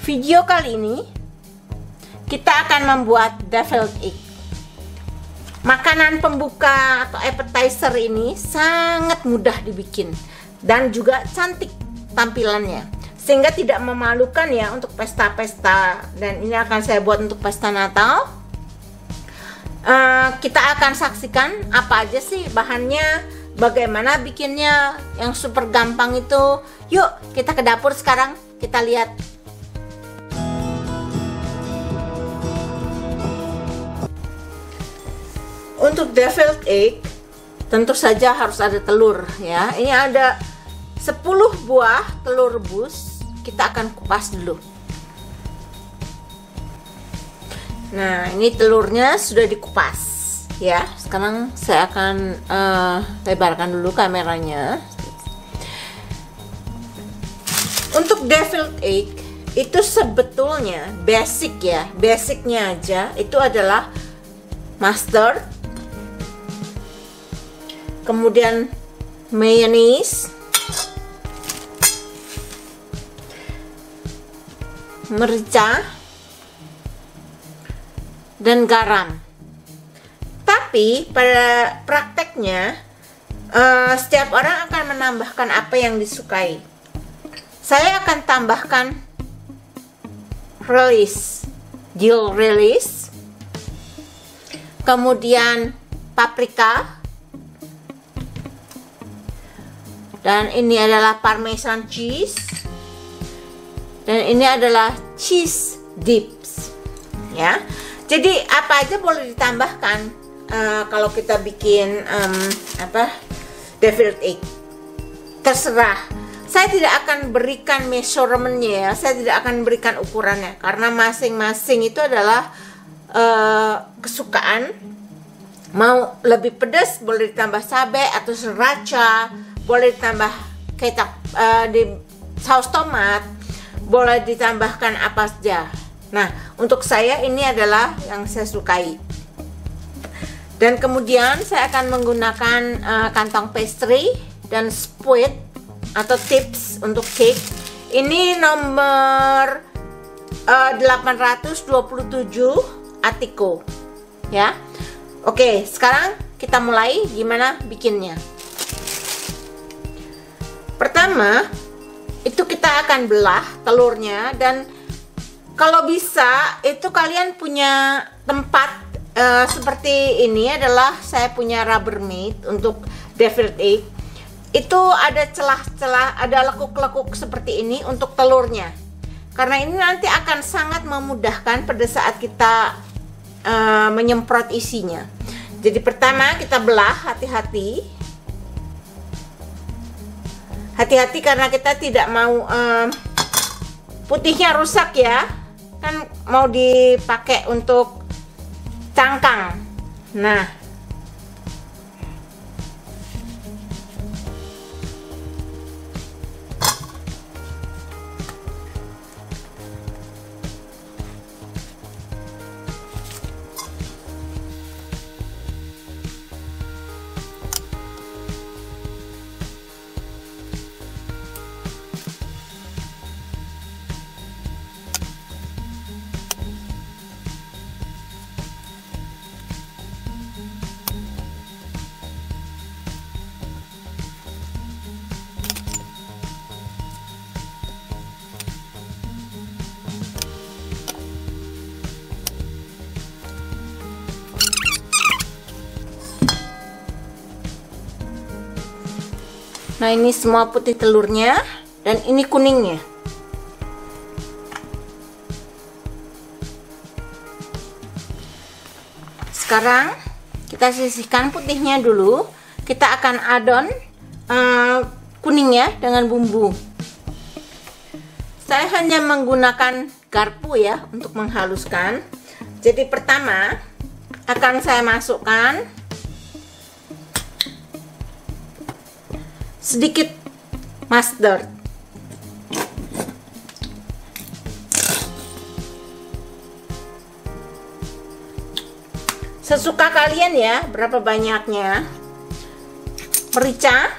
Video kali ini kita akan membuat deviled egg. Makanan pembuka atau appetizer ini sangat mudah dibikin dan juga cantik tampilannya, sehingga tidak memalukan ya untuk pesta-pesta. Dan ini akan saya buat untuk pesta Natal. Kita akan saksikan apa aja sih bahannya, bagaimana bikinnya yang super gampang itu. Yuk kita ke dapur sekarang, kita lihat. Untuk deviled egg tentu saja harus ada telur ya. Ini ada 10 buah telur rebus. Kita akan kupas dulu. Nah, ini telurnya sudah dikupas ya. Sekarang saya akan lebarkan dulu kameranya. Untuk deviled egg itu sebetulnya basic ya, basicnya aja itu adalah mustard, kemudian mayonnaise, merica, dan garam. Tapi pada prakteknya setiap orang akan menambahkan apa yang disukai. Saya akan tambahkan dill relish, kemudian paprika, dan ini adalah parmesan cheese, dan ini adalah cheese dips ya. Jadi apa aja boleh ditambahkan kalau kita bikin deviled egg, terserah. Saya tidak akan berikan measurementnya ya, saya tidak akan berikan ukurannya karena masing-masing itu adalah kesukaan. Mau lebih pedas boleh ditambah cabai atau sriracha, boleh ditambah kecap, di saus tomat, boleh ditambahkan apa saja. Nah, untuk saya ini adalah yang saya sukai. Dan kemudian saya akan menggunakan kantong pastry dan spuit atau tips untuk cake. Ini nomor 827 Atiko ya. Oke, sekarang kita mulai gimana bikinnya. Pertama, itu kita akan belah telurnya, dan kalau bisa itu kalian punya tempat seperti ini. Adalah saya punya Rubbermaid untuk deviled egg. Itu ada celah-celah, ada lekuk-lekuk seperti ini untuk telurnya. Karena ini nanti akan sangat memudahkan pada saat kita menyemprot isinya. Jadi pertama kita belah, hati-hati. Hati-hati karena kita tidak mau putihnya rusak ya. Kan mau dipakai untuk cangkang. Nah, nah ini semua putih telurnya dan ini kuningnya. Sekarang kita sisihkan putihnya dulu. Kita akan adon kuningnya dengan bumbu. Saya hanya menggunakan garpu ya untuk menghaluskan. Jadi pertama akan saya masukkan sedikit mustard, sesuka kalian ya berapa banyaknya. Merica,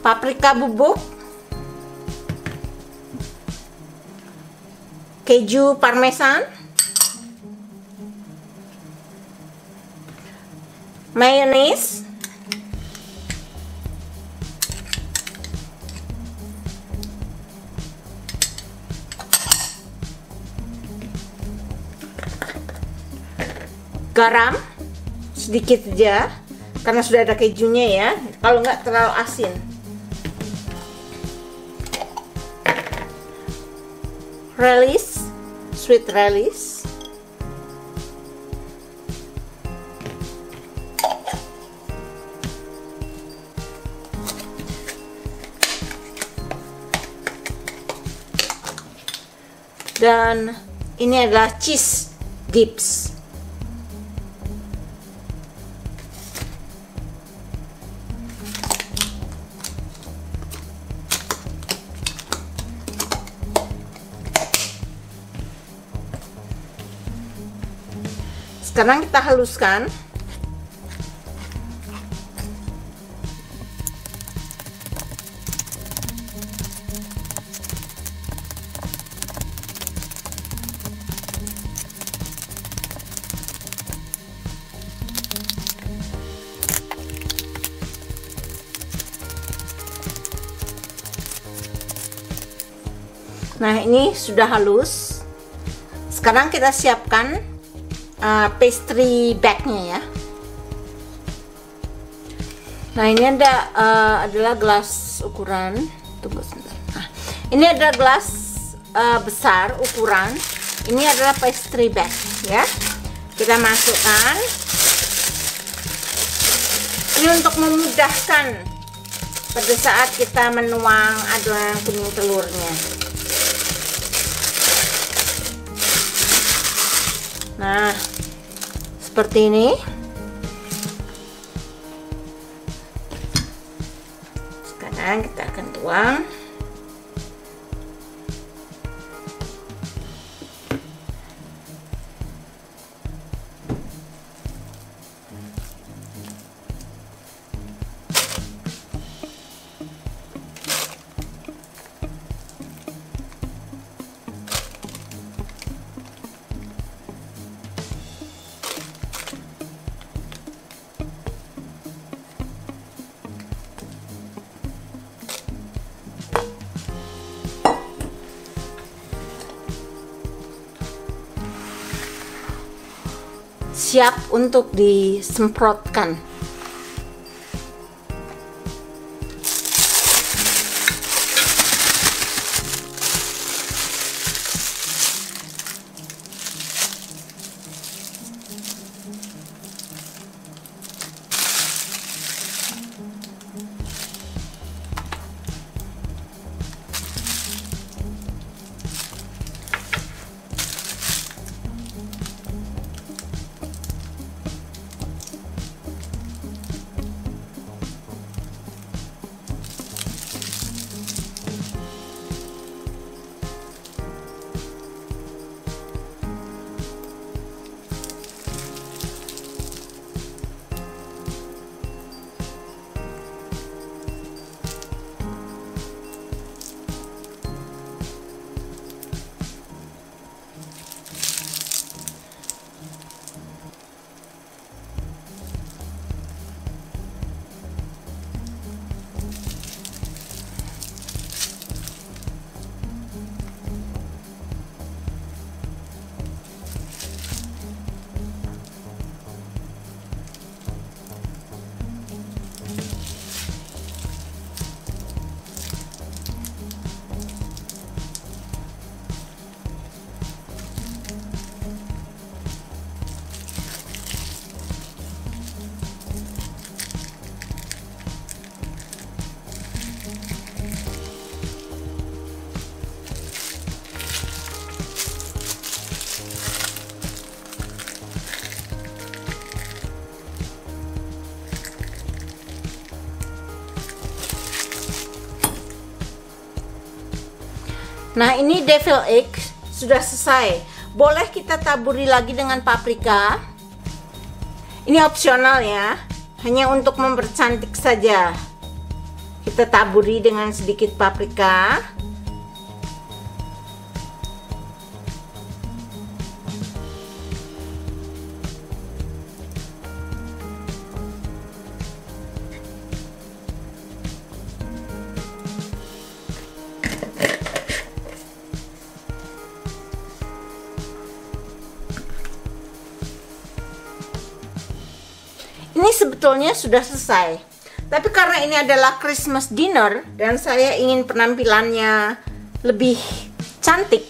paprika bubuk, keju parmesan, mayones, garam sedikit saja karena sudah ada kejunya ya, kalau nggak terlalu asin. Relish, sweet relish, dan ini adalah cheese dips. Sekarang kita haluskan. Nah, ini sudah halus. Sekarang kita siapkan pastry bagnya ya. Nah, ini adalah gelas ukuran. Tunggu sebentar. Nah, ini ada gelas besar ukuran. Ini adalah pastry bag ya. Kita masukkan. Ini untuk memudahkan pada saat kita menuang adonan kuning telurnya. Nah, seperti ini. Sekarang kita akan tuang. Siap untuk disemprotkan. Nah, ini devil egg sudah selesai. Boleh kita taburi lagi dengan paprika. Ini opsional ya, hanya untuk mempercantik saja. Kita taburi dengan sedikit paprika. Ini sebetulnya sudah selesai, tapi karena ini adalah Christmas dinner dan saya ingin penampilannya lebih cantik,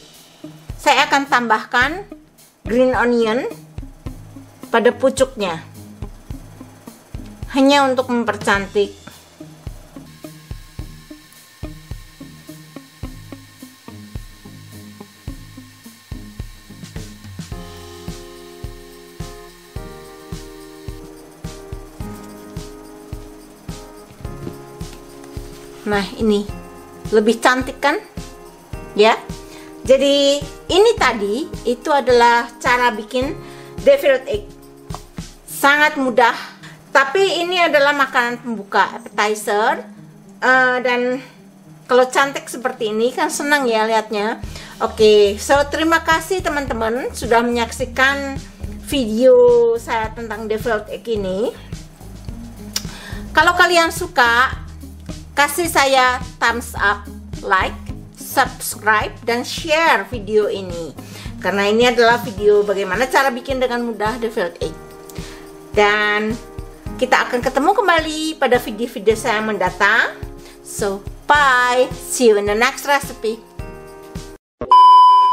saya akan tambahkan green onion pada pucuknya, hanya untuk mempercantik. Nah, ini lebih cantik kan? Ya. Jadi, ini tadi itu adalah cara bikin deviled egg. Sangat mudah, tapi ini adalah makanan pembuka, appetizer. Dan kalau cantik seperti ini kan senang ya lihatnya. Oke, so terima kasih teman-teman sudah menyaksikan video saya tentang deviled egg ini. Kalau kalian suka, kasih saya thumbs up, like, subscribe, dan share video ini. Karena ini adalah video bagaimana cara bikin dengan mudah deviled egg. Dan kita akan ketemu kembali pada video-video saya mendatang. So, bye. See you in the next recipe.